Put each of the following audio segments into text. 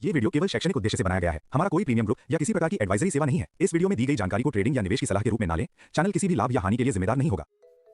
ये वीडियो केवल शैक्षणिक उद्देश्य से बनाया गया है। हमारा कोई प्रीमियम ग्रुप या किसी प्रकार की एडवाइजरी सेवा नहीं है। इस वीडियो में दी गई जानकारी को ट्रेडिंग या निवेश की सलाह के रूप में ना लें। चैनल किसी भी लाभ या हानि के लिए जिम्मेदार नहीं होगा।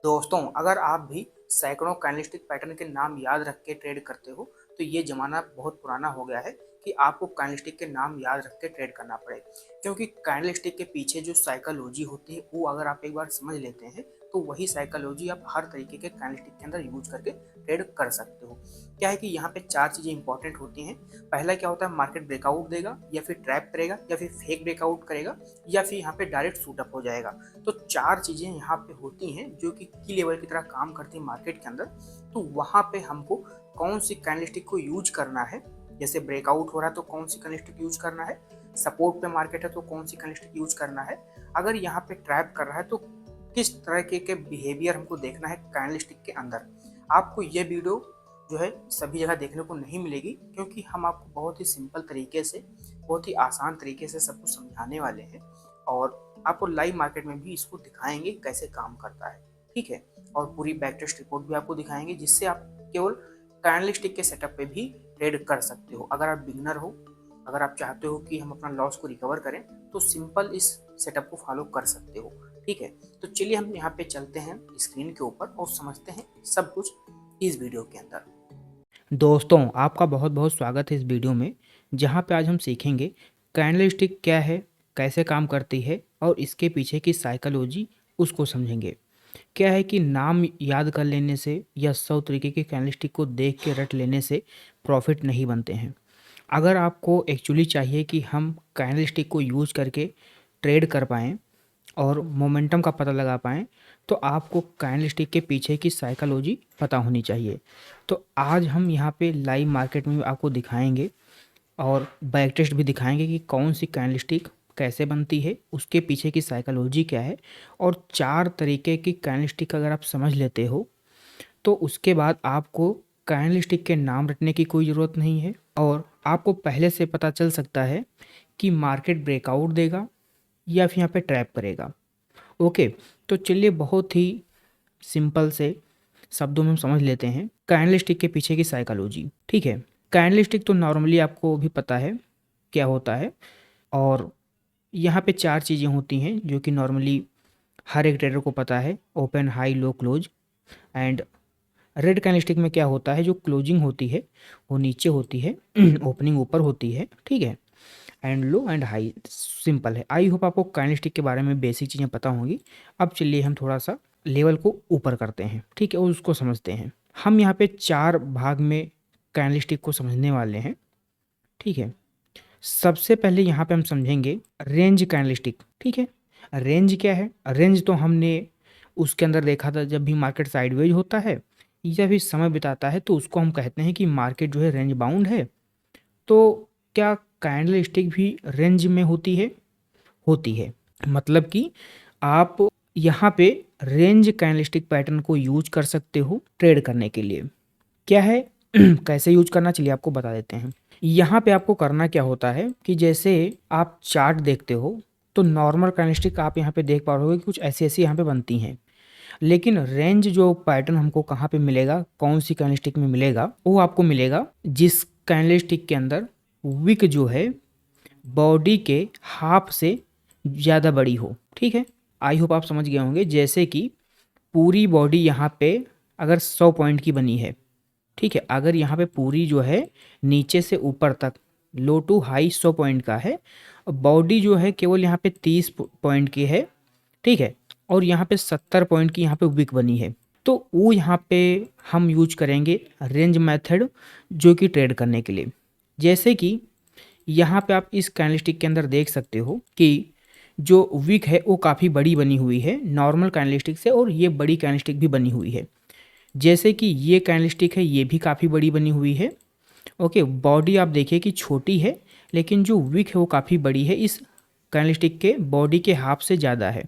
दोस्तों, अगर आप भी सैकड़ों कैंडलस्टिक पैटर्न के नाम याद रख के ट्रेड करते हो तो ये ज़माना बहुत पुराना हो गया है कि आपको कैंडलस्टिक के नाम याद रख के ट्रेड करना पड़े, क्योंकि कैंडलस्टिक के पीछे जो साइकोलॉजी होती है वो अगर आप एक बार समझ लेते हैं तो वही साइकोलॉजी आप हर तरीके के कैंडलस्टिक के अंदर यूज करके ट्रेड कर सकते हो। क्या है कि यहाँ पे चार चीज़ें इंपॉर्टेंट होती हैं। पहला क्या होता है, मार्केट ब्रेकआउट देगा या फिर ट्रैप करेगा या फिर फेक ब्रेकआउट करेगा या फिर यहाँ पे डायरेक्ट शूटअप हो जाएगा। तो चार चीज़ें यहाँ पे होती हैं जो कि की लेवल की तरह काम करती है मार्केट के अंदर। तो वहाँ पे हमको कौन सी कैंडलस्टिक को यूज करना है, जैसे ब्रेकआउट हो रहा है तो कौन सी कैंडलस्टिक यूज करना है, सपोर्ट पे मार्केट है तो कौन सी कैंडलस्टिक यूज करना है, अगर यहाँ पे ट्रैप कर रहा है तो किस तरह के बिहेवियर हमको देखना है कैंडलस्टिक के अंदर। आपको ये वीडियो जो है सभी जगह देखने को नहीं मिलेगी, क्योंकि हम आपको बहुत ही सिंपल तरीके से, बहुत ही आसान तरीके से सब कुछ समझाने वाले हैं और आपको लाइव मार्केट में भी इसको दिखाएंगे कैसे काम करता है, ठीक है। और पूरी बैक टेस्ट रिपोर्ट भी आपको दिखाएंगे, जिससे आप केवल कैंडलस्टिक के सेटअप पे भी ट्रेड कर सकते हो। अगर आप बिगनर हो, अगर आप चाहते हो कि हम अपना लॉस को रिकवर करें तो सिंपल इस सेटअप को फॉलो कर सकते हो, ठीक है। तो चलिए हम यहाँ पे चलते हैं स्क्रीन के ऊपर और समझते हैं सब कुछ इस वीडियो के अंदर। दोस्तों, आपका बहुत बहुत स्वागत है इस वीडियो में, जहां पे आज हम सीखेंगे कैंडलस्टिक क्या है, कैसे काम करती है और इसके पीछे की साइकोलॉजी उसको समझेंगे। क्या है कि नाम याद कर लेने से या 100 तरीके के कैंडलस्टिक को देख के रट लेने से प्रॉफिट नहीं बनते हैं। अगर आपको एक्चुअली चाहिए कि हम कैंडलस्टिक को यूज़ करके ट्रेड कर पाएँ और मोमेंटम का पता लगा पाएँ, तो आपको कैंडलस्टिक के पीछे की साइकोलॉजी पता होनी चाहिए। तो आज हम यहाँ पे लाइव मार्केट में आपको दिखाएंगे और बैक टेस्ट भी दिखाएंगे कि कौन सी कैंडलस्टिक कैसे बनती है, उसके पीछे की साइकोलॉजी क्या है। और 4 तरीके की कैंडलस्टिक अगर आप समझ लेते हो तो उसके बाद आपको कैंडलस्टिक के नाम रटने की कोई ज़रूरत नहीं है और आपको पहले से पता चल सकता है कि मार्केट ब्रेकआउट देगा या फिर यहाँ पे ट्रैप करेगा। ओके, तो चलिए बहुत ही सिंपल से शब्दों में हम समझ लेते हैं कैंडलस्टिक के पीछे की साइकोलॉजी, ठीक है। कैंडलस्टिक तो नॉर्मली आपको भी पता है क्या होता है, और यहाँ पे 4 चीज़ें होती हैं जो कि नॉर्मली हर एक ट्रेडर को पता है: open, high, low, close. And red candlestick में क्या होता है, जो क्लोजिंग होती है वो नीचे होती है, ओपनिंग ऊपर होती है, ठीक है। And low and high simple है। आई होप आपको कैंडलस्टिक के बारे में बेसिक चीज़ें पता होंगी। अब चलिए हम थोड़ा सा लेवल को ऊपर करते हैं, ठीक है, और उसको समझते हैं। हम यहाँ पे 4 भाग में कैंडलस्टिक को समझने वाले हैं, ठीक है। सबसे पहले यहाँ पे हम समझेंगे रेंज कैंडलस्टिक, ठीक है। रेंज क्या है? रेंज तो हमने उसके अंदर देखा था, जब भी मार्केट साइडवेज होता है या फिर समय बिताता है तो उसको हम कहते हैं कि मार्केट जो है रेंज बाउंड है। तो क्या कैंडलस्टिक भी रेंज में होती है? होती है। मतलब कि आप यहाँ पे रेंज कैंडलस्टिक पैटर्न को यूज कर सकते हो ट्रेड करने के लिए। क्या है कैसे यूज करना, चलिए आपको बता देते हैं। यहाँ पे आपको करना क्या होता है कि जैसे आप चार्ट देखते हो तो नॉर्मल कैंडलस्टिक आप यहाँ पे देख पा रहे हो कि कुछ ऐसी ऐसी यहाँ पे बनती हैं, लेकिन रेंज जो पैटर्न हमको कहाँ पे मिलेगा, कौन सी कैंडलस्टिक में मिलेगा, वो आपको मिलेगा जिस कैंडलस्टिक के अंदर विक जो है बॉडी के हाफ से ज़्यादा बड़ी हो, ठीक है। आई होप आप समझ गए होंगे। जैसे कि पूरी बॉडी यहाँ पे अगर 100 पॉइंट की बनी है, ठीक है, अगर यहाँ पे पूरी जो है नीचे से ऊपर तक लो टू हाई 100 पॉइंट का है, बॉडी जो है केवल यहाँ पे 30 पॉइंट की है, ठीक है, और यहाँ पे 70 पॉइंट की यहाँ पे विक बनी है, तो वो यहाँ पे हम यूज करेंगे रेंज मेथड जो कि ट्रेड करने के लिए। जैसे कि यहाँ पे आप इस कैंडलस्टिक के अंदर देख सकते हो कि जो विक है वो काफ़ी बड़ी बनी हुई है नॉर्मल कैंडलस्टिक से, और ये बड़ी कैंडलस्टिक भी बनी हुई है। जैसे कि ये कैंडलस्टिक है, ये भी काफ़ी बड़ी बनी हुई है। ओके, बॉडी आप देखिए कि छोटी है, लेकिन जो विक है वो काफ़ी बड़ी है, इस कैंडलस्टिक के बॉडी के हाफ से ज़्यादा है।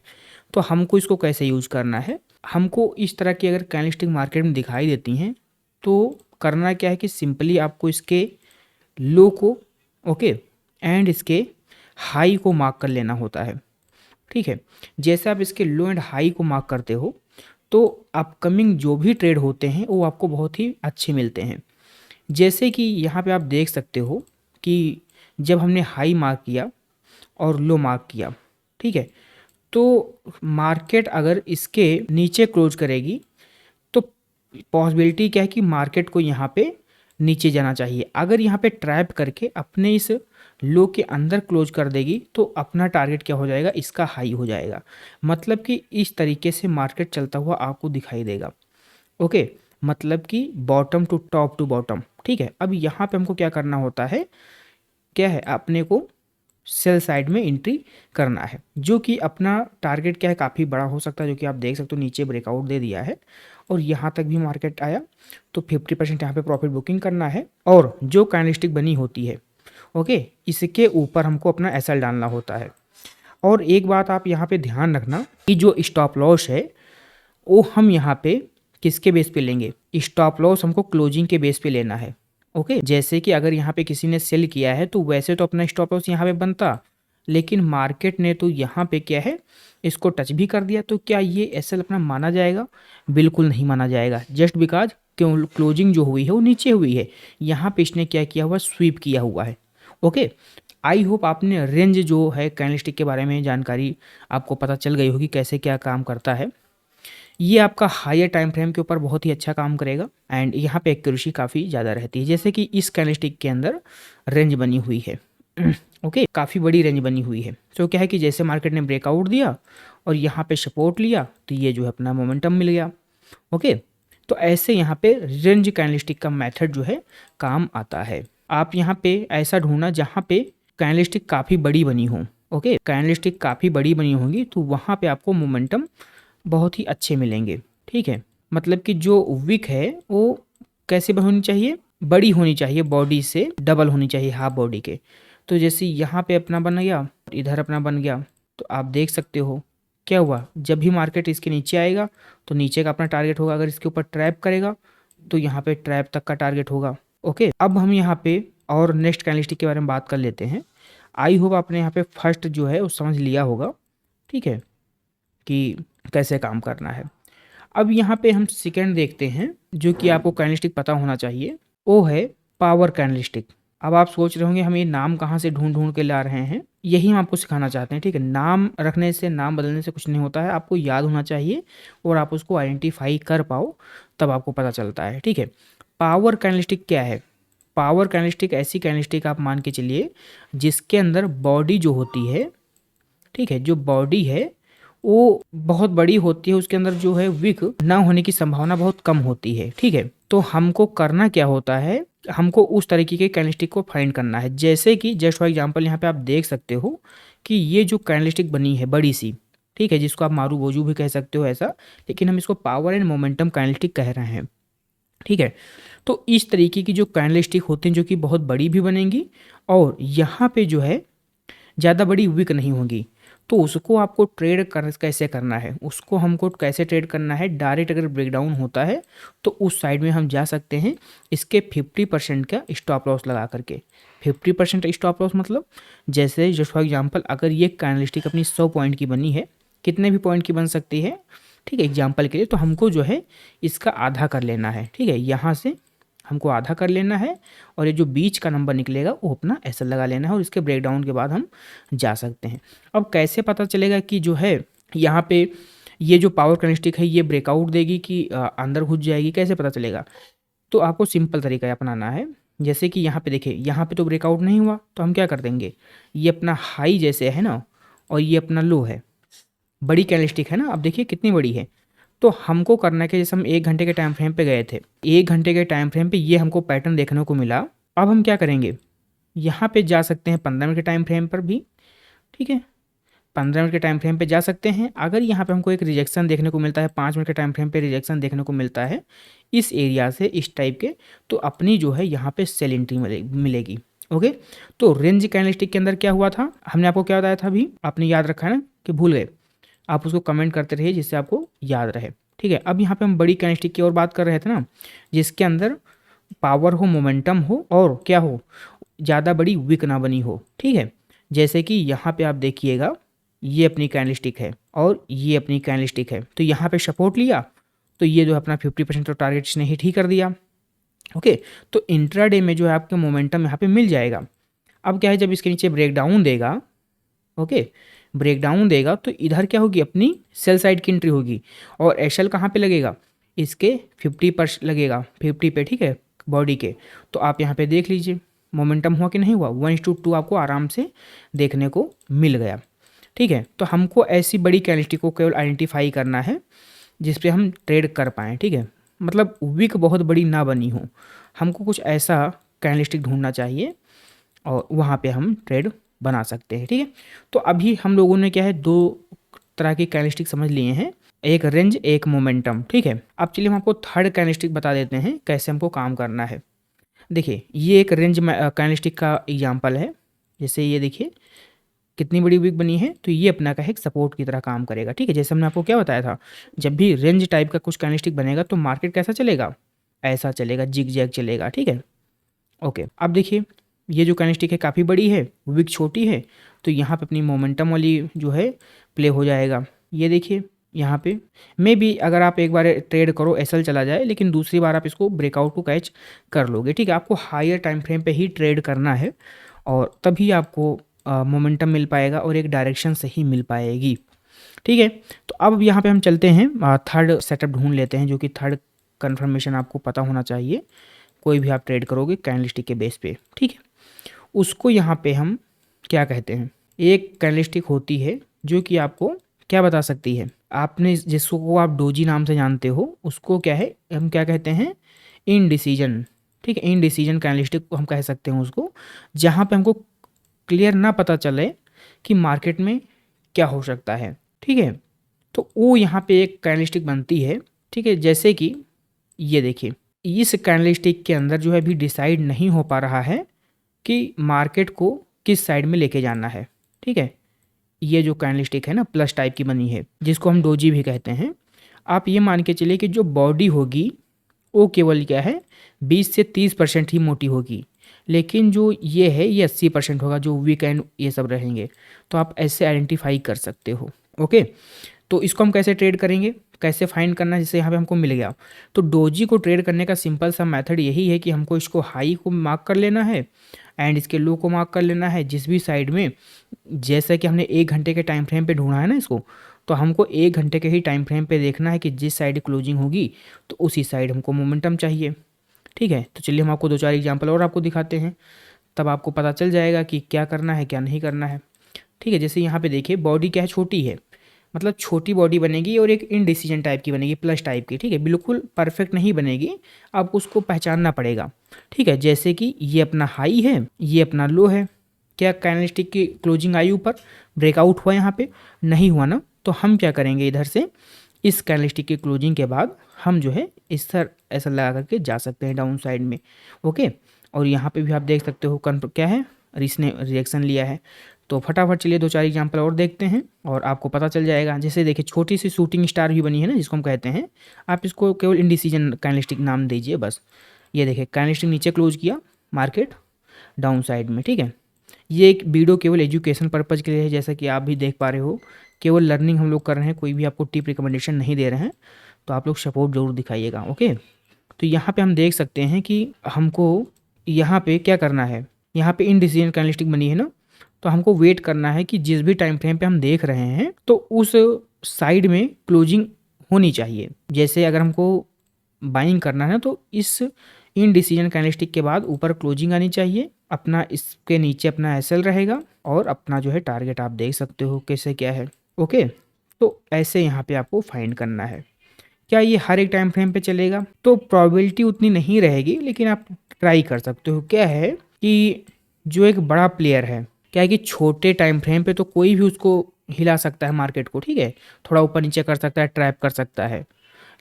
तो हमको इसको कैसे यूज करना है, हमको इस तरह की अगर कैंडलस्टिक मार्केट में दिखाई देती हैं तो करना क्या है कि सिंपली आपको इसके लो को, ओके, एंड इसके हाई को मार्क कर लेना होता है, ठीक है। जैसे आप इसके लो एंड हाई को मार्क करते हो तो अपकमिंग जो भी ट्रेड होते हैं वो आपको बहुत ही अच्छे मिलते हैं। जैसे कि यहाँ पे आप देख सकते हो कि जब हमने हाई मार्क किया और लो मार्क किया, ठीक है, तो मार्केट अगर इसके नीचे क्लोज करेगी तो पॉसिबिलिटी क्या है कि मार्केट को यहाँ पे नीचे जाना चाहिए। अगर यहाँ पे ट्रैप करके अपने इस लो के अंदर क्लोज कर देगी तो अपना टारगेट क्या हो जाएगा, इसका हाई हो जाएगा। मतलब कि इस तरीके से मार्केट चलता हुआ आपको दिखाई देगा। ओके, मतलब कि bottom to top to bottom, ठीक है। अब यहाँ पे हमको क्या करना होता है, क्या है, अपने को सेल साइड में एंट्री करना है, जो कि अपना टारगेट क्या है, काफ़ी बड़ा हो सकता है, जो कि आप देख सकते हो नीचे ब्रेकआउट दे दिया है और यहाँ तक भी मार्केट आया तो 50% यहाँ पे प्रॉफिट बुकिंग करना है। और जो कैंडलस्टिक बनी होती है, ओके, इसके ऊपर हमको अपना एसएल डालना होता है। और एक बात आप यहाँ पे ध्यान रखना कि जो स्टॉप लॉस है वो हम यहाँ पे किसके बेस पे लेंगे, स्टॉप लॉस हमको क्लोजिंग के बेस पे लेना है। ओके, जैसे कि अगर यहाँ पे किसी ने सेल किया है तो वैसे तो अपना स्टॉप लॉस यहाँ पे बनता, लेकिन मार्केट ने तो यहाँ पे क्या है, इसको टच भी कर दिया, तो क्या ये एसएल अपना माना जाएगा? बिल्कुल नहीं माना जाएगा। जस्ट बिकॉज क्यों, क्लोजिंग जो हुई है वो नीचे हुई है, यहाँ पे इसने क्या किया हुआ, स्वीप किया हुआ है। ओके, आई होप आपने रेंज जो है कैंडलस्टिक के बारे में जानकारी आपको पता चल गई होगी, कैसे क्या काम करता है। ये आपका हायर टाइम फ्रेम के ऊपर बहुत ही अच्छा काम करेगा एंड यहाँ पे एक्यूरेसी काफ़ी ज़्यादा रहती है। जैसे कि इस कैंडलस्टिक के अंदर रेंज बनी हुई है, ओके, काफ़ी बड़ी रेंज बनी हुई है। तो क्या है कि जैसे मार्केट ने ब्रेकआउट दिया और यहाँ पे सपोर्ट लिया तो ये जो है अपना मोमेंटम मिल गया। ओके, तो ऐसे यहाँ पे रेंज कैंडलस्टिक का मेथड जो है काम आता है। आप यहाँ पे ऐसा ढूंढना जहाँ पे कैंडलस्टिक काफ़ी बड़ी बनी हो। ओके, कैंडलस्टिक काफ़ी बड़ी बनी होंगी तो वहाँ पे आपको मोमेंटम बहुत ही अच्छे मिलेंगे, ठीक है। मतलब कि जो विक है वो कैसे होनी चाहिए, बड़ी होनी चाहिए, बॉडी से डबल होनी चाहिए, हाफ बॉडी के। तो जैसे यहाँ पे अपना बन गया, इधर अपना बन गया, तो आप देख सकते हो क्या हुआ, जब भी मार्केट इसके नीचे आएगा तो नीचे का अपना टारगेट होगा, अगर इसके ऊपर ट्रैप करेगा तो यहाँ पे ट्रैप तक का टारगेट होगा। ओके, अब हम यहाँ पे और नेक्स्ट कैंडलस्टिक के बारे में बात कर लेते हैं। आई होप आपने यहाँ पे फर्स्ट जो है वो समझ लिया होगा, ठीक है, कि कैसे काम करना है। अब यहाँ पे हम सेकेंड देखते हैं, जो कि आपको कैंडलस्टिक पता होना चाहिए, वो है पावर कैंडलस्टिक। अब आप सोच रहे होंगे हम ये नाम कहाँ से ढूंढ ढूंढ के ला रहे हैं, यही हम आपको सिखाना चाहते हैं, ठीक है। नाम रखने से, नाम बदलने से कुछ नहीं होता है, आपको याद होना चाहिए और आप उसको आइडेंटिफाई कर पाओ, तब आपको पता चलता है, ठीक है। पावर कैंडलस्टिक क्या है? पावर कैंडलस्टिक ऐसी कैंडलस्टिक आप मान के चलिए जिसके अंदर बॉडी जो होती है, ठीक है, जो बॉडी है वो बहुत बड़ी होती है, उसके अंदर जो है विक ना होने की संभावना बहुत कम होती है, ठीक है। तो हमको करना क्या होता है, हमको उस तरीके के कैंडलस्टिक को फाइंड करना है। जैसे कि जस्ट फॉर एग्जांपल यहाँ पे आप देख सकते हो कि ये जो कैंडलस्टिक बनी है बड़ी सी, ठीक है, जिसको आप मारू बोजू भी कह सकते हो ऐसा, लेकिन हम इसको पावर एंड मोमेंटम कैंडलस्टिक कह रहे हैं, ठीक है। तो इस तरीके की जो कैंडलस्टिक होती हैं जो कि बहुत बड़ी भी बनेंगी और यहाँ पे जो है ज़्यादा बड़ी विक नहीं होगी, तो उसको आपको कैसे करना है, उसको हमको कैसे ट्रेड करना है। डायरेक्ट अगर ब्रेकडाउन होता है तो उस साइड में हम जा सकते हैं इसके 50% का स्टॉप लॉस लगा करके। 50% स्टॉप लॉस मतलब जैसे जस्ट फॉर एग्जांपल अगर ये कैंडलस्टिक अपनी 100 पॉइंट की बनी है, कितने भी पॉइंट की बन सकती है, ठीक है, एग्जाम्पल के लिए, तो हमको जो है इसका आधा कर लेना है, ठीक है, यहाँ से हमको आधा कर लेना है और ये जो बीच का नंबर निकलेगा वो अपना ऐसा लगा लेना है और इसके ब्रेकडाउन के बाद हम जा सकते हैं। अब कैसे पता चलेगा कि जो है यहाँ पे ये जो पावर कैंडलस्टिक है ये ब्रेकआउट देगी कि अंदर घुस जाएगी, कैसे पता चलेगा? तो आपको सिंपल तरीका अपनाना है। जैसे कि यहाँ पे देखिए, यहाँ पे तो ब्रेकआउट नहीं हुआ तो हम क्या कर देंगे, ये अपना हाई जैसे है ना और ये अपना लो है, बड़ी कैंडलस्टिक है ना, अब देखिए कितनी बड़ी है। तो हमको करना है कि जैसे हम 1 घंटे के टाइम फ्रेम पे गए थे, 1 घंटे के टाइम फ्रेम पे ये हमको पैटर्न देखने को मिला। अब हम क्या करेंगे, यहाँ पे जा सकते हैं 15 मिनट के टाइम फ्रेम पर भी, ठीक है, 15 मिनट के टाइम फ्रेम पे जा सकते हैं। अगर यहाँ पे हमको एक रिजेक्शन देखने को मिलता है, 5 मिनट के टाइम फ्रेम पे रिजेक्शन देखने को मिलता है इस एरिया से, इस टाइप के, तो अपनी जो है यहाँ पे सेल एंट्री मिलेगी। ओके, तो रेंज कैंडलस्टिक के अंदर क्या हुआ था, हमने आपको क्या बताया था अभी, आपने याद रखा है ना कि भूल गए? आप उसको कमेंट करते रहिए जिससे आपको याद रहे, ठीक है। अब यहाँ पे हम बड़ी कैंडलस्टिक की ओर बात कर रहे थे ना, जिसके अंदर पावर हो, मोमेंटम हो और क्या हो, ज़्यादा बड़ी विक ना बनी हो, ठीक है। जैसे कि यहाँ पे आप देखिएगा ये अपनी कैंडलस्टिक है और ये अपनी कैंडलस्टिक है, तो यहाँ पे सपोर्ट लिया तो ये जो अपना 50% तो टारगेट इसने हिट ही कर दिया। ओके, तो इंट्राडे में जो है आपका मोमेंटम यहाँ पे मिल जाएगा। अब क्या है, जब इसके नीचे ब्रेकडाउन देगा, ओके, ब्रेकडाउन देगा तो इधर क्या होगी, अपनी सेल साइड की एंट्री होगी और एशल कहाँ पे लगेगा, इसके 50% लगेगा, 50 पे, ठीक है, बॉडी के। तो आप यहाँ पे देख लीजिए मोमेंटम हुआ कि नहीं हुआ, 1:2 आपको आराम से देखने को मिल गया, ठीक है। तो हमको ऐसी बड़ी कैंडलस्टिक को केवल आइडेंटिफाई करना है जिस पे हम ट्रेड कर पाएँ, ठीक है। मतलब विक बहुत बड़ी ना बनी हो, हमको कुछ ऐसा कैंडलस्टिक ढूंढना चाहिए और वहाँ पे हम ट्रेड बना सकते हैं, ठीक है। तो अभी हम लोगों ने क्या है, 2 तरह की कैंडलस्टिक समझ लिए हैं, एक रेंज एक मोमेंटम, ठीक है। अब चलिए हम आपको थर्ड कैंडलस्टिक बता देते हैं कैसे हमको काम करना है। देखिए ये एक रेंज कैंडलस्टिक का एग्जांपल है, जैसे ये देखिए कितनी बड़ी विक बनी है, तो ये अपना का एक सपोर्ट की तरह काम करेगा, ठीक है। जैसे हमने आपको क्या बताया था, जब भी रेंज टाइप का कुछ कैंडलस्टिक बनेगा तो मार्केट कैसा चलेगा, ऐसा चलेगा, जिग जैग चलेगा, ठीक है, ओके। अब देखिए ये जो कैंडलस्टिक है काफ़ी बड़ी है, विक छोटी है, तो यहाँ पे अपनी मोमेंटम वाली जो है प्ले हो जाएगा। ये देखिए यहाँ पे मे भी अगर आप एक बार ट्रेड करो एसएल चला जाए, लेकिन दूसरी बार आप इसको ब्रेकआउट को कैच कर लोगे, ठीक है। आपको हायर टाइम फ्रेम पे ही ट्रेड करना है और तभी आपको मोमेंटम मिल पाएगा और एक डायरेक्शन सही मिल पाएगी, ठीक है। तो अब यहाँ पे हम चलते हैं, थर्ड सेटअप ढूंढ लेते हैं, जो कि थर्ड कन्फर्मेशन आपको पता होना चाहिए कोई भी आप ट्रेड करोगे कैंडलस्टिक के बेस पे, ठीक है। उसको यहाँ पे हम क्या कहते हैं, एक कैंडलस्टिक होती है जो कि आपको क्या बता सकती है, आपने जिसको आप डोजी नाम से जानते हो उसको क्या है, हम क्या कहते हैं, इनडिसीजन, ठीक है। इनडिसीजन कैंडलस्टिक हम कह सकते हैं उसको, जहाँ पे हमको क्लियर ना पता चले कि मार्केट में क्या हो सकता है, ठीक है। तो वो यहाँ पे एक कैंडलस्टिक बनती है, ठीक है। जैसे कि ये देखिए इस कैंडलस्टिक के अंदर जो है अभी डिसाइड नहीं हो पा रहा है कि मार्केट को किस साइड में लेके जाना है, ठीक है। ये जो कैंडलस्टिक है ना प्लस टाइप की बनी है, जिसको हम डोजी भी कहते हैं, आप ये मान के चलिए कि जो बॉडी होगी वो केवल क्या है 20 से 30% ही मोटी होगी, लेकिन जो ये है ये 80% होगा, जो वीकेंड ये सब रहेंगे। तो आप ऐसे आइडेंटिफाई कर सकते हो, ओके। तो इसको हम कैसे ट्रेड करेंगे, कैसे फाइंड करना है, जैसे यहाँ पे हमको मिल गया। तो डोजी को ट्रेड करने का सिंपल सा मेथड यही है कि हमको इसको हाई को मार्क कर लेना है एंड इसके लो को मार्क कर लेना है, जिस भी साइड में, जैसा कि हमने 1 घंटे के टाइम फ्रेम पे ढूंढा है ना इसको, तो हमको 1 घंटे के ही टाइम फ्रेम पे देखना है कि जिस साइड क्लोजिंग होगी तो उसी साइड हमको मोमेंटम चाहिए, ठीक है। तो चलिए हम आपको 2-4 एग्जाम्पल और आपको दिखाते हैं, तब आपको पता चल जाएगा कि क्या करना है क्या नहीं करना है, ठीक है। जैसे यहाँ पे देखिए बॉडी क्या है, छोटी है, मतलब छोटी बॉडी बनेगी और एक इनडिसीजन टाइप की बनेगी, प्लस टाइप की, ठीक है। बिल्कुल परफेक्ट नहीं बनेगी, आपको उसको पहचानना पड़ेगा, ठीक है। जैसे कि ये अपना हाई है, ये अपना लो है, क्या कैंडलस्टिक की क्लोजिंग आई ऊपर, ब्रेकआउट हुआ यहाँ पे, नहीं हुआ ना, तो हम क्या करेंगे, इधर से इस कैंडलस्टिक की क्लोजिंग के बाद हम जो है इस तरह ऐसा लगा करके जा सकते हैं डाउन साइड में, ओके। और यहाँ पे भी आप देख सकते हो क्या है, इसने रिएक्शन लिया है। तो फटाफट चलिए 2-4 एग्जाम्पल और देखते हैं और आपको पता चल जाएगा। जैसे देखिए छोटी सी शूटिंग स्टार भी बनी है ना, जिसको हम कहते हैं, आप इसको केवल इनडिसीजन कैंडलस्टिक नाम दीजिए बस। ये देखिए कैंडलस्टिक नीचे क्लोज किया, मार्केट डाउन साइड में, ठीक है। ये एक वीडियो केवल एजुकेशन पर्पज़ के लिए है, जैसा कि आप भी देख पा रहे हो, केवल लर्निंग हम लोग कर रहे हैं, कोई भी आपको टिप रिकमेंडेशन नहीं दे रहे हैं, तो आप लोग सपोर्ट जरूर दिखाइएगा, ओके। तो यहाँ पे हम देख सकते हैं कि हमको यहाँ पे क्या करना है, यहाँ पे इनडिसीजन कैंडलस्टिक बनी है ना, तो हमको वेट करना है कि जिस भी टाइम फ्रेम पे हम देख रहे हैं तो उस साइड में क्लोजिंग होनी चाहिए। जैसे अगर हमको बाइंग करना है तो इस इनडिसीजन कैंडलस्टिक के बाद ऊपर क्लोजिंग आनी चाहिए, अपना इसके नीचे अपना एसएल रहेगा और अपना जो है टारगेट आप देख सकते हो कैसे क्या है, ओके। तो ऐसे यहाँ पे आपको फाइंड करना है। क्या ये हर एक टाइम फ्रेम पे चलेगा, तो प्रोबेबिलिटी उतनी नहीं रहेगी, लेकिन आप ट्राई कर सकते हो। क्या है कि जो एक बड़ा प्लेयर है, क्या है कि छोटे टाइम फ्रेम पे तो कोई भी उसको हिला सकता है मार्केट को, ठीक है, थोड़ा ऊपर नीचे कर सकता है, ट्रैप कर सकता है,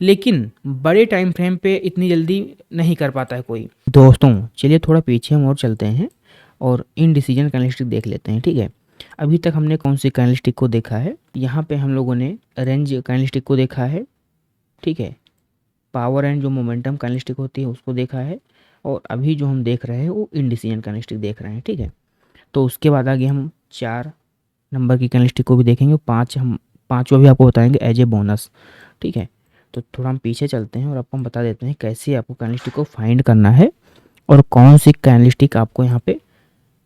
लेकिन बड़े टाइम फ्रेम पे इतनी जल्दी नहीं कर पाता है कोई। दोस्तों चलिए थोड़ा पीछे हम और चलते हैं और इनडिसीजन कैंडलस्टिक देख लेते हैं, ठीक है। अभी तक हमने कौन सी कैंडलस्टिक को देखा है, यहाँ पे हम लोगों ने रेंज कैंडलस्टिक को देखा है, ठीक है, पावर एंड जो मोमेंटम कैंडलस्टिक होती है उसको देखा है, और अभी जो हम देख रहे हैं वो इनडिसीजन कैंडलस्टिक देख रहे हैं, ठीक है। तो उसके बाद आगे हम 4 नंबर की कैंडलस्टिक को भी देखेंगे, 5 हम 5वां भी आपको बताएंगे एज ए बोनस, ठीक है। तो थोड़ा हम पीछे चलते हैं और आपको हम बता देते हैं कैसे आपको कैंडलस्टिक को फाइंड करना है और कौन सी कैंडलस्टिक आपको यहाँ पे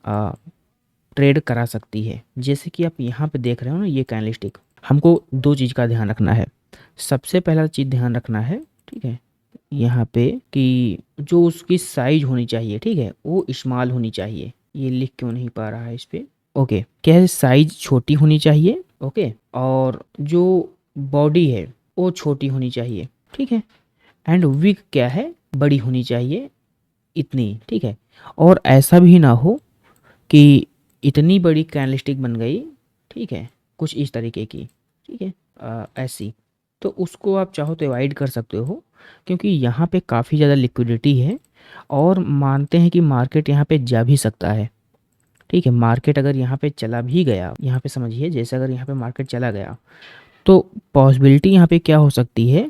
ट्रेड करा सकती है। जैसे कि आप यहाँ पे देख रहे हो ना, ये कैंडलस्टिक, हमको दो चीज़ का ध्यान रखना है। सबसे पहला चीज़ ध्यान रखना है, ठीक है, यहाँ पे कि जो उसकी साइज होनी चाहिए, ठीक है, वो स्मॉल होनी चाहिए। ये लिख क्यों नहीं पा रहा है इस पे, ओके, क्या है, साइज छोटी होनी चाहिए, ओके, और जो बॉडी है वो छोटी होनी चाहिए, ठीक है, एंड विक क्या है, बड़ी होनी चाहिए, इतनी, ठीक है। और ऐसा भी ना हो कि इतनी बड़ी कैंडलस्टिक बन गई, ठीक है, कुछ इस तरीके की, ठीक है, ऐसी, तो उसको आप चाहो तो अवॉइड कर सकते हो, क्योंकि यहाँ पे काफ़ी ज़्यादा लिक्विडिटी है और मानते हैं कि मार्केट यहाँ पे जा भी सकता है, ठीक है। मार्केट अगर यहाँ पे चला भी गया, यहाँ पे समझिए, जैसे अगर यहाँ पे मार्केट चला गया तो पॉसिबिलिटी यहाँ पे क्या हो सकती है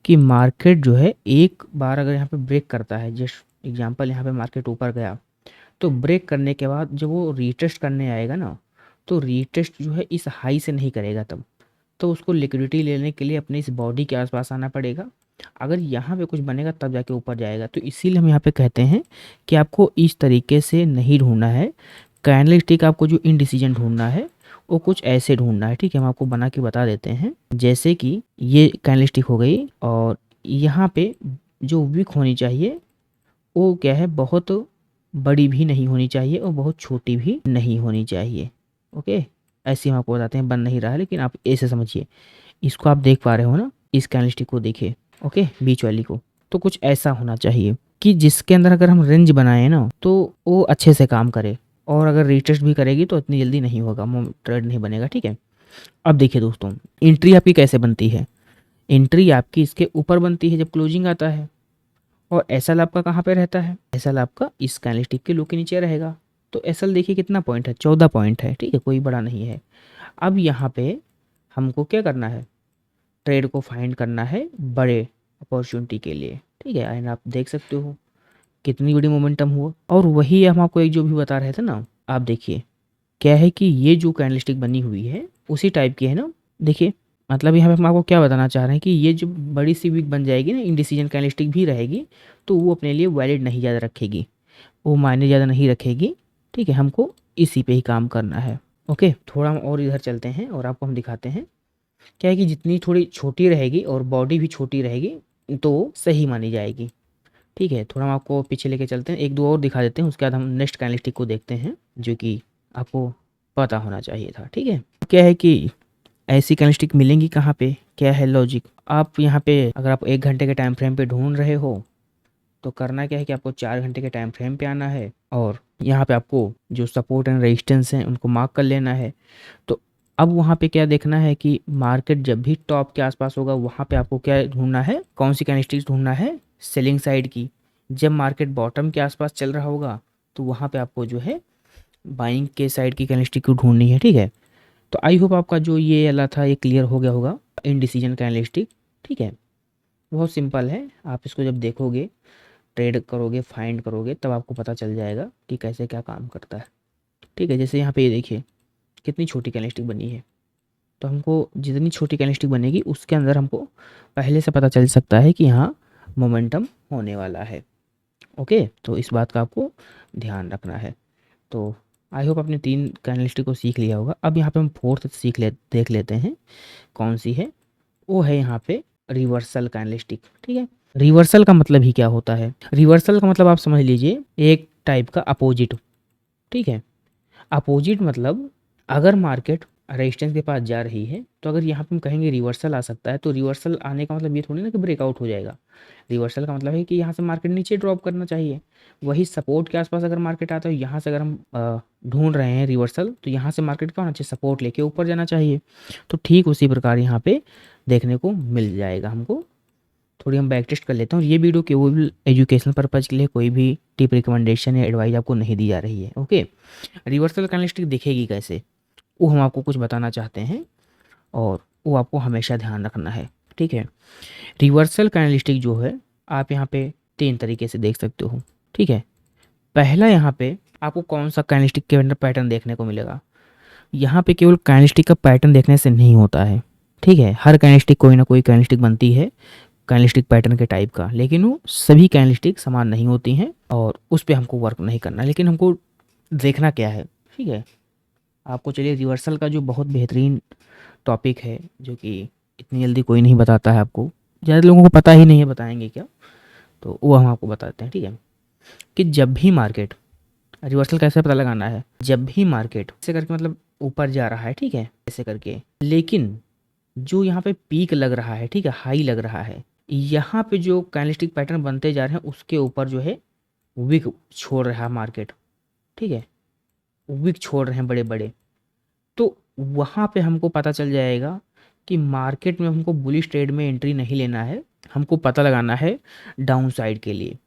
कि मार्केट जो है एक बार अगर यहाँ पे ब्रेक करता है, जस्ट एग्जांपल यहाँ पे मार्केट ऊपर गया, तो ब्रेक करने के बाद जब वो रीटेस्ट करने आएगा ना, तो रीटेस्ट जो है इस हाई से नहीं करेगा तब, तो उसको लिक्विडिटी लेने के लिए अपने इस बॉडी के आसपास आना पड़ेगा। अगर यहाँ पे कुछ बनेगा तब जाके ऊपर जाएगा। तो इसीलिए हम यहाँ पे कहते हैं कि आपको इस तरीके से नहीं ढूंढना है कैंडलस्टिक, आपको जो इनडिसीजन ढूंढना है वो कुछ ऐसे ढूंढना है, ठीक है। हम आपको बना के बता देते हैं, जैसे कि ये कैंडलस्टिक हो गई और यहाँ पे जो विक होनी चाहिए वो क्या है, बहुत बड़ी भी नहीं होनी चाहिए और बहुत छोटी भी नहीं होनी चाहिए, ओके। ऐसे हम आपको बताते हैं, बन नहीं रहा है लेकिन आप ऐसे समझिए, इसको आप देख पा रहे हो ना, इस कैंडलस्टिक को देखिए, ओके, बीच वाली को, तो कुछ ऐसा होना चाहिए कि जिसके अंदर अगर हम रेंज बनाए ना तो वो अच्छे से काम करे, और अगर रिटेस्ट भी करेगी तो इतनी जल्दी नहीं होगा, ट्रेड नहीं बनेगा, ठीक है। अब देखिए दोस्तों, एंट्री आपकी कैसे बनती है। एंट्री आपकी इसके ऊपर बनती है जब क्लोजिंग आता है, और एसएल आपका कहाँ पे रहता है, एसएल आपका इस कैंडलस्टिक के लो के नीचे रहेगा। तो एसएल देखिए कितना पॉइंट है, 14 पॉइंट है, ठीक है, कोई बड़ा नहीं है। अब यहाँ पे हमको क्या करना है, ट्रेड को फाइंड करना है बड़े अपॉर्चुनिटी के लिए, ठीक है। एंड आप देख सकते हो कितनी बड़ी मोमेंटम हुआ, और वही हम आपको एक जो भी बता रहे थे ना, आप देखिए क्या है कि ये जो कैंडलस्टिक बनी हुई है उसी टाइप की है ना, देखिए, मतलब यहाँ पे हम आपको क्या बताना चाह रहे हैं कि ये जो बड़ी सी विक बन जाएगी ना, इंडिसीजन कैंडलस्टिक भी रहेगी, तो वो अपने लिए वैलिड नहीं ज़्यादा रखेगी, वो मायने ज़्यादा नहीं रखेगी, ठीक है। हमको इसी पे ही काम करना है, ओके। थोड़ा हम और इधर चलते हैं और आपको हम दिखाते हैं क्या है कि जितनी थोड़ी छोटी रहेगी और बॉडी भी छोटी रहेगी तो सही मानी जाएगी, ठीक है। थोड़ा हम आपको पीछे लेके चलते हैं, एक दो और दिखा देते हैं, उसके बाद हम नेक्स्ट कैंडलस्टिक को देखते हैं जो कि आपको पता होना चाहिए था, ठीक है। क्या है कि ऐसी कैंडलस्टिक मिलेंगी कहाँ पे, क्या है लॉजिक, आप यहाँ पे अगर आप 1 घंटे के टाइम फ्रेम पे ढूंढ रहे हो तो करना क्या है कि आपको 4 घंटे के टाइम फ्रेम पे आना है, और यहाँ पे आपको जो सपोर्ट एंड रेजिस्टेंस हैं उनको मार्क कर लेना है। तो अब वहाँ पे क्या देखना है कि मार्केट जब भी टॉप के आसपास होगा वहाँ पे आपको क्या ढूंढना है, कौन सी कैंडलस्टिक ढूंढना है, सेलिंग साइड की। जब मार्केट बॉटम के आसपास चल रहा होगा तो वहाँ पे आपको जो है बाइंग के साइड की कैंडलस्टिक को ढूंढनी है, ठीक है। तो आई होप आपका जो ये वाला था ये क्लियर हो गया होगा, इनडिसीजन कैंडलस्टिक, ठीक है। बहुत सिंपल है, आप इसको जब देखोगे, ट्रेड करोगे, फाइंड करोगे, तब आपको पता चल जाएगा कि कैसे क्या काम करता है, ठीक है। जैसे यहाँ पे ये देखिए कितनी छोटी कैंडलस्टिक बनी है, तो हमको जितनी छोटी कैंडलस्टिक बनेगी उसके अंदर हमको पहले से पता चल सकता है कि यहाँ मोमेंटम होने वाला है, ओके। तो इस बात का आपको ध्यान रखना है। तो आई होप आपने 3 कैंडलस्टिक को सीख लिया होगा। अब यहाँ पे हम फोर्थ देख लेते हैं कौन सी है, वो है यहाँ पे रिवर्सल कैंडलस्टिक, ठीक है। रिवर्सल का मतलब ही क्या होता है, रिवर्सल का मतलब आप समझ लीजिए एक टाइप का अपोजिट, ठीक है। अपोजिट मतलब अगर मार्केट रेजिस्टेंस के पास जा रही है तो अगर यहाँ पे हम कहेंगे रिवर्सल आ सकता है, तो रिवर्सल आने का मतलब ये थोड़ी ना कि ब्रेकआउट हो जाएगा। रिवर्सल का मतलब है कि यहाँ से मार्केट नीचे ड्रॉप करना चाहिए। वही सपोर्ट के आसपास अगर मार्केट आता है, यहाँ से अगर हम ढूंढ रहे हैं रिवर्सल, तो यहाँ से मार्केट क्या होना चाहिए, सपोर्ट लेके ऊपर जाना चाहिए। तो ठीक उसी प्रकार यहाँ पे देखने को मिल जाएगा हमको। थोड़ी हम बैक टेस्ट कर लेते हैं, और ये वीडियो केवल एजुकेशनल पर्पज़ के लिए, कोई भी टिप रिकमेंडेशन या एडवाइस आपको नहीं दी जा रही है, ओके। रिवर्सल कैंडलस्टिक दिखेगी कैसे, वो हम आपको कुछ बताना चाहते हैं, और वो आपको हमेशा ध्यान रखना है, ठीक है। रिवर्सल कैंडलस्टिक जो है आप यहाँ पे 3 तरीके से देख सकते हो, ठीक है। पहला, यहाँ पे आपको कौन सा कैंडलस्टिक के अंदर पैटर्न देखने को मिलेगा। यहाँ पे केवल कैंडलस्टिक का पैटर्न देखने से नहीं होता है, ठीक है। हर कैंडलस्टिक कोई ना कोई कैंडलस्टिक बनती है कैंडलस्टिक पैटर्न के टाइप का, लेकिन वो सभी कैंडलस्टिक समान नहीं होती हैं और उस पर हमको वर्क नहीं करना, लेकिन हमको देखना क्या है, ठीक है। आपको चलिए रिवर्सल का जो बहुत बेहतरीन टॉपिक है, जो कि इतनी जल्दी कोई नहीं बताता है आपको, ज़्यादा लोगों को पता ही नहीं है, बताएंगे क्या, तो वो हम आपको बताते हैं, ठीक है। कि जब भी मार्केट, रिवर्सल कैसे पता लगाना है, जब भी मार्केट ऐसे करके मतलब ऊपर जा रहा है, ठीक है, ऐसे करके, लेकिन जो यहाँ पे पीक लग रहा है, ठीक है, हाई लग रहा है, यहाँ पे जो कैंडलस्टिक पैटर्न बनते जा रहे हैं उसके ऊपर जो है विक छोड़ रहा है मार्केट, ठीक है, विक छोड़ रहे हैं बड़े बड़े, तो वहाँ पे हमको पता चल जाएगा कि मार्केट में हमको बुलिश ट्रेड में एंट्री नहीं लेना है, हमको पता लगाना है डाउन साइड के लिए,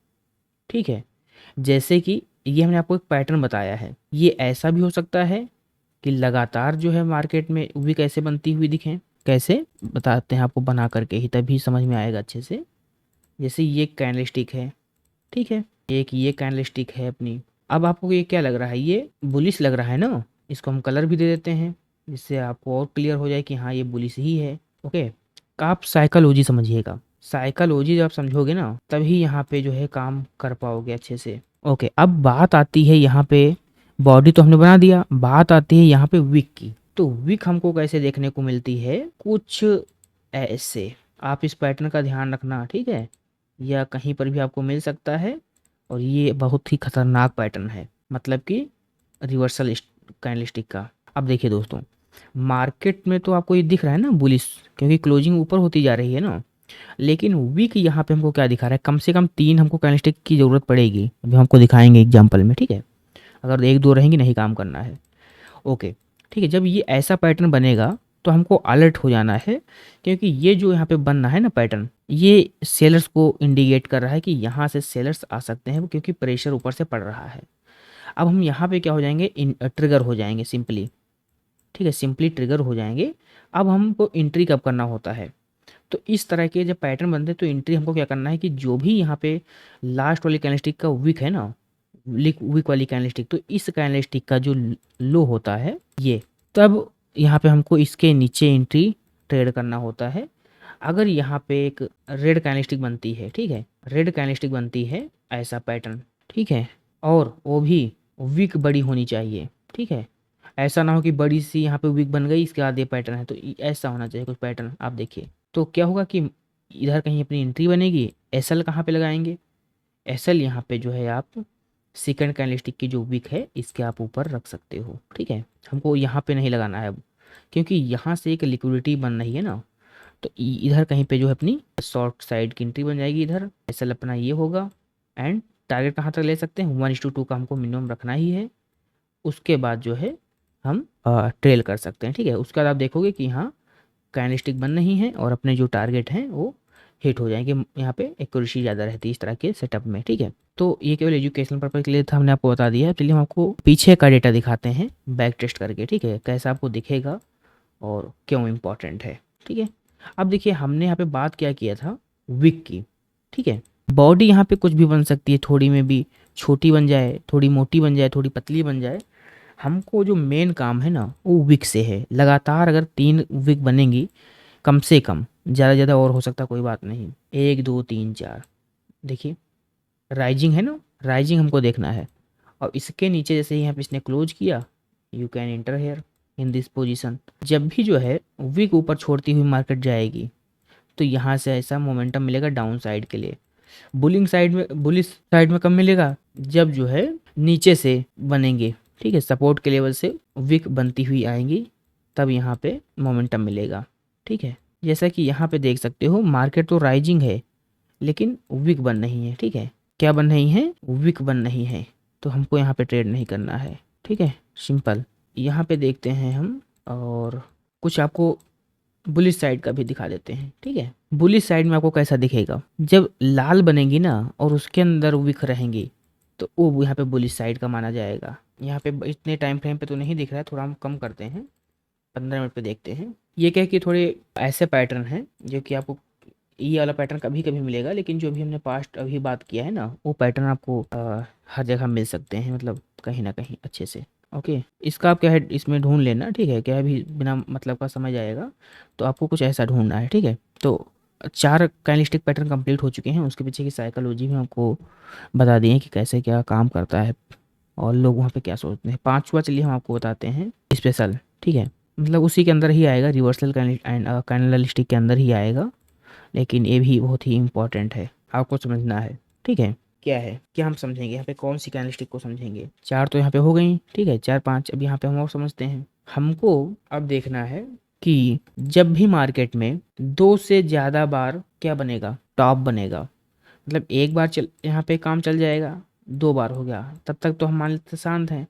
ठीक है। जैसे कि ये हमने आपको एक पैटर्न बताया है, ये ऐसा भी हो सकता है कि लगातार जो है मार्केट में विक कैसे बनती हुई दिखें, कैसे बताते हैं आपको बना करके ही, तभी समझ में आएगा अच्छे से। जैसे ये कैंडलस्टिक है, ठीक है, एक ये कैंडलस्टिक है अपनी, अब आपको ये क्या लग रहा है, ये बुलिश लग रहा है ना, इसको हम कलर भी दे देते हैं जिससे आपको और क्लियर हो जाए कि हाँ ये बुलिश ही है, ओके। आप साइकोलॉजी समझिएगा, साइकोलॉजी जब आप समझोगे ना तभी यहाँ पे जो है काम कर पाओगे अच्छे से, ओके। अब बात आती है यहाँ पे, बॉडी तो हमने बना दिया, बात आती है यहाँ पे विक की। तो विक हमको कैसे देखने को मिलती है, कुछ ऐसे, आप इस पैटर्न का ध्यान रखना, ठीक है, या कहीं पर भी आपको मिल सकता है, और ये बहुत ही खतरनाक पैटर्न है, मतलब कि रिवर्सल कैंडलस्टिक का। अब देखिए दोस्तों, मार्केट में तो आपको ये दिख रहा है ना बुलिश, क्योंकि क्लोजिंग ऊपर होती जा रही है ना, लेकिन वीक यहाँ पे हमको क्या दिखा रहा है, कम से कम 3 हमको कैंडलस्टिक की ज़रूरत पड़ेगी, अभी हमको दिखाएंगे एग्जाम्पल में, ठीक है। अगर 1-2 रहेंगी नहीं काम करना है, ओके, ठीक है। जब ये ऐसा पैटर्न बनेगा तो हमको अलर्ट हो जाना है, क्योंकि ये जो यहाँ पे बनना है ना पैटर्न, ये सेलर्स को इंडिकेट कर रहा है कि यहाँ से सेलर्स आ सकते हैं, क्योंकि प्रेशर ऊपर से पड़ रहा है। अब हम यहाँ पे क्या हो जाएंगे, ट्रिगर हो जाएंगे सिंपली, ठीक है, सिंपली ट्रिगर हो जाएंगे। अब हमको एंट्री कब करना होता है, तो इस तरह के जब पैटर्न बनते हैं तो एंट्री हमको क्या करना है कि जो भी यहाँ पे लास्ट वाली कैंडलस्टिक का विक है ना, विक वाली कैंडलस्टिक, तो इस कैंडलस्टिक का जो लो होता है ये, तब यहाँ पे हमको इसके नीचे एंट्री ट्रेड करना होता है। अगर यहाँ पे एक रेड कैंडलस्टिक बनती है, ठीक है, रेड कैंडलस्टिक बनती है ऐसा पैटर्न, ठीक है, और वो भी विक बड़ी होनी चाहिए, ठीक है, ऐसा ना हो कि बड़ी सी यहाँ पे विक बन गई इसके बाद ये पैटर्न है, तो ऐसा होना चाहिए कुछ पैटर्न। आप देखिए तो क्या होगा कि इधर कहीं अपनी एंट्री बनेगी, एसएल कहाँ पे लगाएंगे, एसएल यहाँ पे जो है आप सेकंड कैंडलस्टिक की जो विक है इसके आप ऊपर रख सकते हो, ठीक है। हमको यहाँ पे नहीं लगाना है अब, क्योंकि यहाँ से एक लिक्विडिटी बन रही है ना, तो इधर कहीं पे जो है अपनी शॉर्ट साइड की एंट्री बन जाएगी, इधर एसएल अपना ये होगा, एंड टारगेट कहाँ तक ले सकते हैं, 1:2 का हमको मिनिमम रखना ही है। उसके बाद जो है हम ट्रेल कर सकते हैं, ठीक है। उसके बाद आप देखोगे कि यहाँ कैंडलस्टिक बन रही हैं और अपने जो टारगेट हैं वो हिट हो जाएंगे, यहाँ पे एक्यूरेसी ज़्यादा रहती है इस तरह के सेटअप में, ठीक है। तो ये केवल एजुकेशनल पर्पज के लिए था, हमने आपको बता दिया। चलिए हम आपको पीछे का डेटा दिखाते हैं बैक टेस्ट करके, ठीक है, कैसा आपको दिखेगा और क्यों इम्पोर्टेंट है, ठीक है। अब देखिए हमने यहाँ पे बात क्या किया था, विक की, ठीक है। बॉडी यहाँ पे कुछ भी बन सकती है, थोड़ी में भी छोटी बन जाए, थोड़ी मोटी बन जाए, थोड़ी पतली बन जाए, हमको जो मेन काम है ना वो विक से है। लगातार अगर 3 विक बनेंगी कम से कम, ज़्यादा ज़्यादा और हो सकता कोई बात नहीं, 1 2 3 4, देखिए राइजिंग है ना, राइजिंग हमको देखना है। और इसके नीचे जैसे यहाँ पे इसने क्लोज किया, you can enter here in this position. जब भी जो है विक ऊपर छोड़ती हुई मार्केट जाएगी तो यहाँ से ऐसा मोमेंटम मिलेगा डाउन साइड के लिए। बुलिंग साइड में, बुलिश साइड में कब मिलेगा, जब जो है नीचे से बनेंगे, ठीक है, सपोर्ट के लेवल से विक बनती हुई आएंगी, तब यहाँ पे मोमेंटम मिलेगा, ठीक है। जैसा कि यहाँ पे देख सकते हो मार्केट तो राइजिंग है लेकिन विक बन नहीं है, ठीक है, क्या बन रही है, विक बन नहीं है, तो हमको यहाँ पे ट्रेड नहीं करना है, ठीक है, सिंपल। यहाँ पे देखते हैं हम, और कुछ आपको बुलिश साइड का भी दिखा देते हैं, ठीक है। बुलिश साइड में आपको कैसा दिखेगा, जब लाल बनेगी ना और उसके अंदर विक रहेंगी तो वो यहाँ पे बुलिश साइड का माना जाएगा। यहाँ पे इतने टाइम फ्रेम पे तो नहीं दिख रहा है, थोड़ा हम कम करते हैं, 15 मिनट पे देखते हैं। ये क्या है कि थोड़े ऐसे पैटर्न हैं जो कि आपको ये वाला पैटर्न कभी कभी मिलेगा, लेकिन जो भी हमने पास्ट अभी बात किया है ना वो पैटर्न आपको हर जगह मिल सकते हैं, मतलब कहीं ना कहीं अच्छे से, ओके। इसका आप क्या है इसमें ढूंढ लेना, ठीक है, क्या भी बिना मतलब का समझ आएगा, तो आपको कुछ ऐसा ढूंढना है, ठीक है। तो 4 कैंडलस्टिक पैटर्न कंप्लीट हो चुके हैं, उसके पीछे की साइकोलॉजी भी आपको बता दिए कि कैसे क्या काम करता है, और लोग वहाँ पे क्या सोचते हैं। पांचवा चलिए हम आपको बताते हैं, स्पेशल, ठीक है, मतलब उसी के अंदर ही आएगा, रिवर्सल कैंडलस्टिक के अंदर ही आएगा, लेकिन ये भी बहुत ही इंपॉर्टेंट है, आपको समझना है, ठीक है। क्या है, क्या हम समझेंगे यहाँ पे, कौन सी कैंडलस्टिक को समझेंगे। चार तो यहाँ पे हो गई, ठीक है, चार पांच। अब यहाँ पे हम और समझते हैं। हमको अब देखना है कि जब भी मार्केट में दो से ज़्यादा बार क्या बनेगा, टॉप बनेगा, मतलब एक बार चल यहाँ पे काम चल जाएगा, दो बार हो गया, तब तक तो हम मान लेते शांत हैं।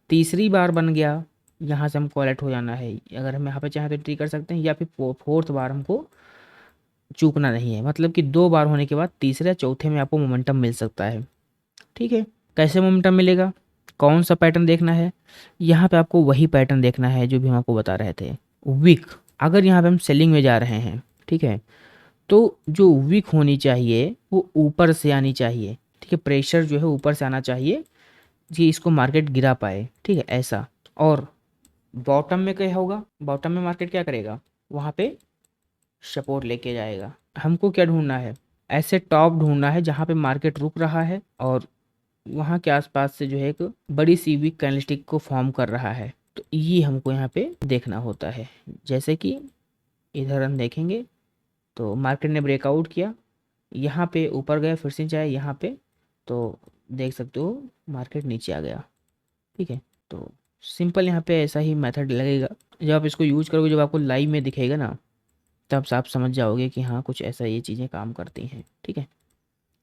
तीसरी बार बन गया, यहाँ से हमको अलर्ट हो जाना है, अगर हम यहाँ पे चाहें तो एंट्री कर सकते हैं, या फिर फोर्थ बार हमको चूकना नहीं है, मतलब कि दो बार होने के बाद तीसरे या चौथे में आपको मोमेंटम मिल सकता है, ठीक है। कैसे मोमेंटम मिलेगा, कौन सा पैटर्न देखना है, यहाँ पे आपको वही पैटर्न देखना है जो भी हम आपको बता रहे थे, वीक। अगर यहाँ पे हम सेलिंग में जा रहे हैं, ठीक है, तो जो वीक होनी चाहिए वो ऊपर से आनी चाहिए, ठीक है, प्रेशर जो है ऊपर से आना चाहिए कि इसको मार्केट गिरा पाए, ठीक है, ऐसा। और बॉटम में क्या होगा, बॉटम में मार्केट क्या करेगा, वहाँ पे सपोर्ट लेके जाएगा। हमको क्या ढूंढना है, ऐसे टॉप ढूंढना है जहाँ पे मार्केट रुक रहा है और वहाँ के आसपास से जो है एक बड़ी सी वीक कैंडलस्टिक को फॉर्म कर रहा है, तो ये हमको यहाँ पे देखना होता है। जैसे कि इधर हम देखेंगे तो मार्केट ने ब्रेकआउट किया, यहाँ पे ऊपर गया, फिर से जाए यहाँ पे, तो देख सकते हो मार्केट नीचे आ गया, ठीक है। तो सिंपल यहाँ पे ऐसा ही मेथड लगेगा, जब आप इसको यूज करोगे, जब आपको लाइव में दिखेगा ना, तब आप समझ जाओगे कि हाँ कुछ ऐसा ये चीज़ें काम करती हैं, ठीक है।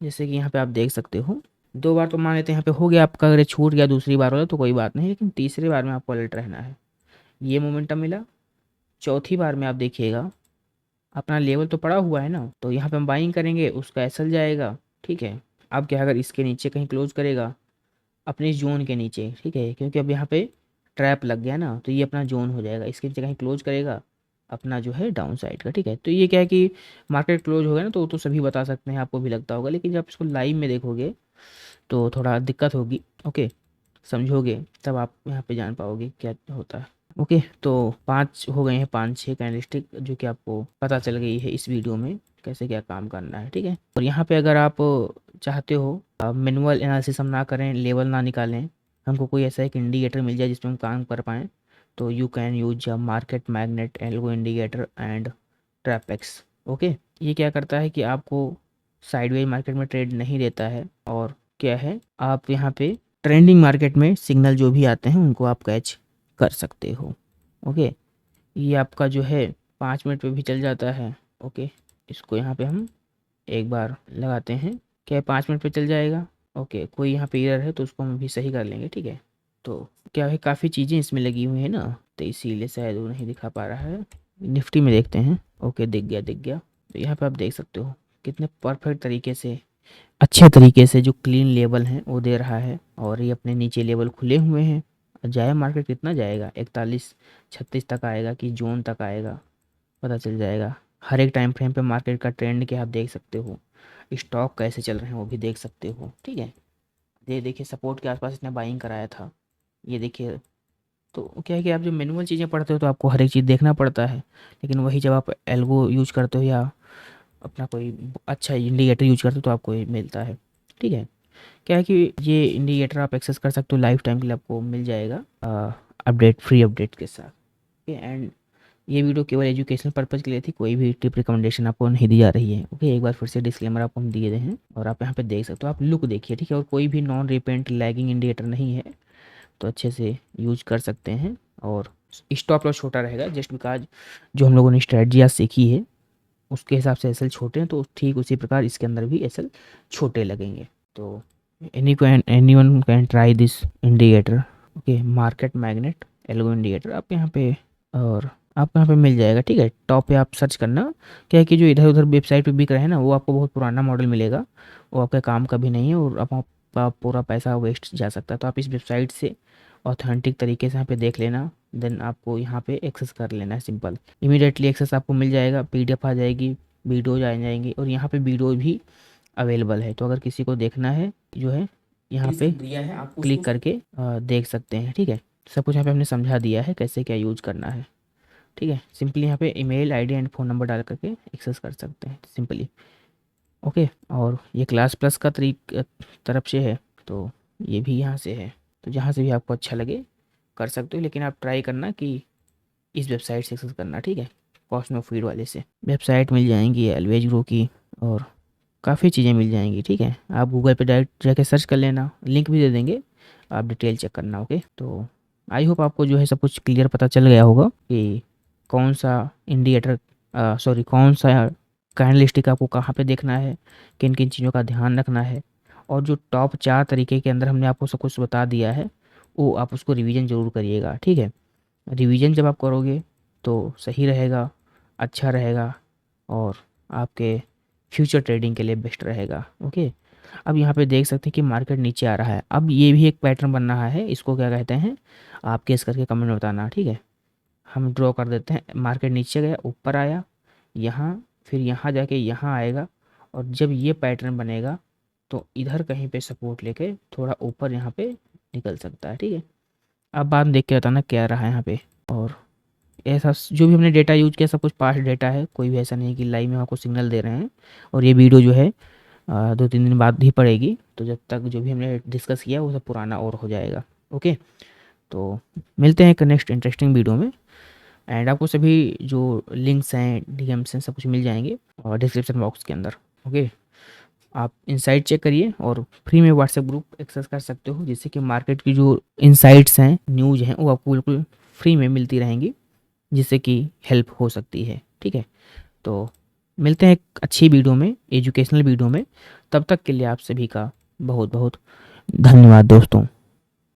जैसे कि यहाँ पे आप देख सकते हो, दो बार तो मान लेते हैं यहाँ पे हो गया आपका, अगर ये छूट गया दूसरी बार हो तो कोई बात नहीं, लेकिन तीसरी बार में आपको अलर्ट रहना है। ये मोमेंटम मिला, चौथी बार में आप देखिएगा अपना लेवल तो पड़ा हुआ है ना, तो यहाँ पे हम बाइंग करेंगे, उसका एसएल जाएगा, ठीक है। अब क्या, अगर इसके नीचे कहीं क्लोज करेगा, अपने जोन के नीचे, ठीक है, क्योंकि अब यहाँ पे ट्रैप लग गया ना, तो ये अपना जोन हो जाएगा, इसके नीचे कहीं क्लोज करेगा अपना जो है डाउन साइड का, ठीक है। तो ये क्या है कि मार्केट क्लोज हो गया ना, तो सभी बता सकते हैं, आपको भी लगता होगा, लेकिन जब इसको लाइव में देखोगे तो थोड़ा दिक्कत होगी, ओके, समझोगे तब आप यहाँ पे जान पाओगे क्या होता है, ओके। तो पांच हो गए हैं, पांच छः कैंडलस्टिक जो कि आपको पता चल गई है इस वीडियो में कैसे क्या काम करना है, ठीक है। और यहाँ पे अगर आप चाहते हो मैनुअल एनालिसिस हम ना करें, लेवल ना निकालें, हमको कोई ऐसा एक इंडिकेटर मिल जाए जिसमें हम काम कर पाएँ, तो you can use market magnet, algo indicator and Trapex, okay. ये क्या करता है कि आपको साइडवेज मार्केट में ट्रेड नहीं देता है, और क्या है, आप यहाँ पे ट्रेंडिंग मार्केट में सिग्नल जो भी आते हैं उनको आप कैच कर सकते हो, ओके। ये आपका जो है 5 मिनट पे भी चल जाता है, ओके। इसको यहाँ पे हम एक बार लगाते हैं, क्या 5 मिनट पे चल जाएगा, ओके। कोई यहाँ पे एरर है तो उसको हम भी सही कर लेंगे, ठीक है। तो क्या है, काफ़ी चीज़ें इसमें लगी हुई हैं ना, तो इसीलिए शायद वो नहीं दिखा पा रहा है। निफ्टी में देखते हैं, ओके, दिख गया दिख गया। तो यहाँ पे आप देख सकते हो कितने परफेक्ट तरीके से, अच्छे तरीके से जो क्लीन लेवल हैं वो दे रहा है, और ये अपने नीचे लेवल खुले हुए हैं। जाए मार्केट कितना जाएगा, 41-36 तक आएगा कि जोन तक आएगा, पता चल जाएगा। हर एक टाइम फ्रेम पे मार्केट का ट्रेंड क्या आप देख सकते हो, स्टॉक कैसे चल रहे हैं वो भी देख सकते हो, ठीक है। ये देखिए सपोर्ट के आसपास इसने बाइंग कराया था, ये देखिए। तो क्या है कि आप जब मैनुअल चीज़ें पढ़ते हो तो आपको हर एक चीज़ देखना पड़ता है, लेकिन वही जब आप एल्गो यूज करते हो या अपना कोई अच्छा इंडिकेटर यूज करते हो तो आपको ये मिलता है, ठीक है। क्या है कि ये इंडिकेटर आप एक्सेस कर सकते हो लाइफ टाइम के लिए, आपको मिल जाएगा अपडेट, फ्री अपडेट के साथ, ओके। एंड ये वीडियो केवल एजुकेशनल पर्पज़ के लिए थी, कोई भी टिप रिकमेंडेशन आपको नहीं दी जा रही है, ओके। एक बार फिर से डिस्क्लेमर आपको हम दिए हैं, और आप यहाँ पे देख सकते हो, आप लुक देखिए, ठीक है। और कोई भी नॉन रिपेंट लैगिंग इंडिकेटर नहीं है, तो अच्छे से यूज कर सकते हैं। और स्टॉप लॉस छोटा रहेगा, जस्ट बिकॉज जो हम लोगों ने स्ट्रेटजी आज सीखी है उसके हिसाब से एसएल छोटे हैं, तो ठीक उसी प्रकार इसके अंदर भी एसएल छोटे लगेंगे। तो anyone can try this indicator, okay, market magnet algo indicator. आप यहाँ पे, और आपको यहाँ पे मिल जाएगा, ठीक है। टॉप पे आप सर्च करना, क्या है कि जो इधर उधर वेबसाइट पे बिक रहे हैं ना, वो आपको बहुत पुराना मॉडल मिलेगा, वो आपके काम का भी नहीं है, और आपका पूरा पैसा वेस्ट जा सकता है। तो आप इस वेबसाइट से ऑथेंटिक तरीके से यहाँ पे देख लेना, देन आपको यहाँ पे एक्सेस कर लेना है, सिंपल, इमीडिएटली एक्सेस आपको मिल जाएगा, पीडीएफ आ जाएगी, वीडियोज आ जाएंगी, और यहाँ पे वीडियो भी अवेलेबल है। तो अगर किसी को देखना है जो है यहाँ पे दिया है आप क्लिक करके देख सकते हैं, ठीक है। सब कुछ यहाँ पे हमने समझा दिया है कैसे क्या यूज करना है, ठीक है। सिंपली यहाँ पे email ID and phone number डाल करके एक्सेस कर सकते हैं सिंपली, ओके। और ये क्लास प्लस का तरफ से है, तो ये भी यहाँ से है। तो जहाँ से भी आपको अच्छा लगे कर सकते हो, लेकिन आप ट्राई करना कि इस वेबसाइट से एक्सेस करना, ठीक है, कॉस्मो फीड वाले से। वेबसाइट मिल जाएंगी एलवेज ग्रो की और काफ़ी चीज़ें मिल जाएंगी, ठीक है। आप गूगल पे डायरेक्ट जाके सर्च कर लेना, लिंक भी दे देंगे, आप डिटेल चेक करना। ओके, तो आई होप आपको जो है सब कुछ क्लियर पता चल गया होगा कि कौन सा इंडिकेटर कौन सा कैंडलस्टिक आपको कहाँ पे देखना है, किन किन चीज़ों का ध्यान रखना है, और जो टॉप 4 तरीके के अंदर हमने आपको सब कुछ बता दिया है वो आप उसको रिवीजन ज़रूर करिएगा, ठीक है। रिवीजन जब आप करोगे तो सही रहेगा, अच्छा रहेगा और आपके फ्यूचर ट्रेडिंग के लिए बेस्ट रहेगा। ओके, अब यहाँ पे देख सकते हैं कि मार्केट नीचे आ रहा है। अब ये भी एक पैटर्न बन रहा है, इसको क्या कहते हैं आप गेस करके कमेंट में बताना, ठीक है। हम ड्रॉ कर देते हैं, मार्केट नीचे गया, ऊपर आया, यहाँ फिर यहाँ जाके यहाँ आएगा, और जब ये पैटर्न बनेगा तो इधर कहीं पे सपोर्ट लेके थोड़ा ऊपर यहाँ पे निकल सकता है, ठीक है। अब बाद में देख के बताना क्या रहा है यहाँ पे। और ऐसा जो भी हमने डेटा यूज किया सब कुछ पास्ट डेटा है, कोई भी ऐसा नहीं है कि लाइव में आपको सिग्नल दे रहे हैं। और ये वीडियो जो है 2-3 दिन बाद ही पड़ेगी, तो जब तक जो भी हमने डिस्कस किया वो सब पुराना और हो जाएगा। ओके, तो मिलते हैं एक नेक्स्ट इंटरेस्टिंग वीडियो में, एंड आपको सभी जो लिंक्स हैं, डीएम्स हैं, सब कुछ मिल जाएंगे और डिस्क्रिप्शन बॉक्स के अंदर। ओके, आप इनसाइट चेक करिए और फ्री में व्हाट्सएप ग्रुप एक्सेस कर सकते हो, जिससे कि मार्केट की जो इनसाइट्स हैं, न्यूज़ हैं, वो आपको बिल्कुल फ्री में मिलती रहेंगी, जिससे कि हेल्प हो सकती है, ठीक है। तो मिलते हैं एक अच्छी वीडियो में, एजुकेशनल वीडियो में। तब तक के लिए आप सभी का बहुत बहुत धन्यवाद दोस्तों।